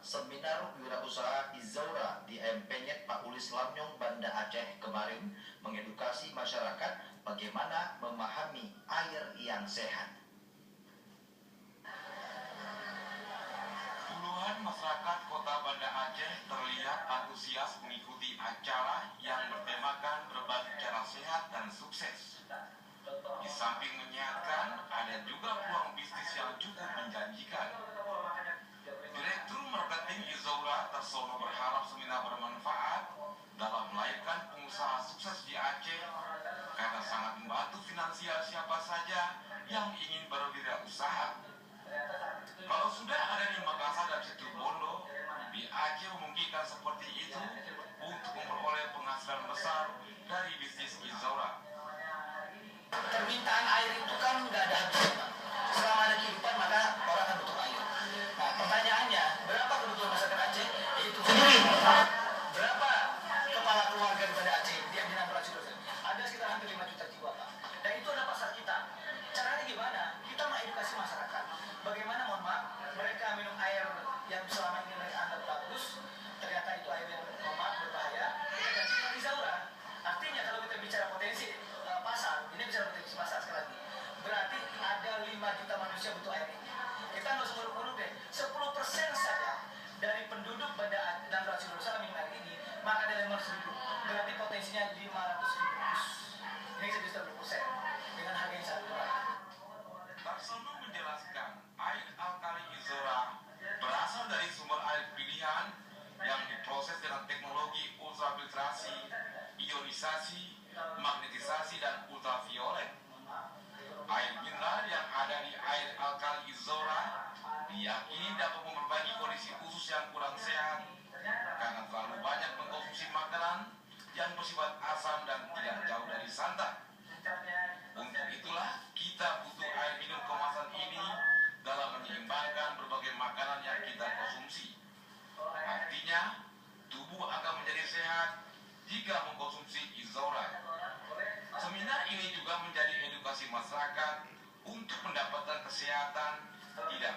Seminar Wirausaha Izaura di Empenyet Pak Ulis Lamnyong, Banda Aceh kemarin mengedukasi masyarakat bagaimana memahami air yang sehat. Puluhan masyarakat Kota Banda Aceh terlihat antusias mengikuti acara yang bertemakan berbagi cara sehat dan sukses. Di samping menyehatkan, ada juga peluang bisnis yang cukup menjanjikan. Direktur Marketing Izaura Tersono berharap seminar bermanfaat dalam melahirkan pengusaha sukses di Aceh karena sangat membantu finansial siapa saja yang ingin berwirausaha. Kalau sudah ada di Makassar dan Situbondo, di Aceh memungkinkan seperti itu untuk memperoleh penghasilan besar dari bisnis Izaura. Permintaan air itu kan nggak ada habisnya, Pak. Selama ada kehidupan maka orang akan butuh air. Nah, pertanyaannya, berapa kebutuhan masyarakat Aceh? Yaitu berapa kepala keluarga di Banda Aceh yang di 16 ada sekitar hampir 5 juta jiwa, Pak. Dan itu ada pasar kita. Caranya gimana? Kita mengedukasi masyarakat. Bagaimana, mohon maaf, mereka minum air yang selama ini mereka anggap bagus, ternyata itu air yang mohon maaf berbahaya. Kita ganti dengan Izaura. Artinya kalau kita bicara potensi pasar, ini bicara potensi pasar sekali lagi. Berarti ada 5 juta manusia butuh air ini. Kita nggak usah muluk-muluk deh. 10% saja dari penduduk Banda dan Rasulullah minum air ini, maka ada 500.000. Berarti potensinya 500.000. Ini bisa 20% dengan harga yang sangat murah. Tersono menjelaskan air alkali Izaura berasal dari sumber air pilihan yang diproses dengan teknologi ultrafiltrasi, ionisasi, magnetisasi, dan ultraviolet. Air mineral yang ada di air alkali Izaura diyakini dapat memperbaiki kondisi usus yang kurang sehat karena terlalu banyak mengkonsumsi makanan yang bersifat asam dan tidak jauh dari santan. Untuk itulah kita butuh air minum kemasan ini dalam menyeimbangkan berbagai makanan yang kita konsumsi. Artinya, tubuh akan menjadi sehat jika mengkonsumsi Izaura. Seminar ini juga menjadi edukasi masyarakat untuk mendapatkan kesehatan tidak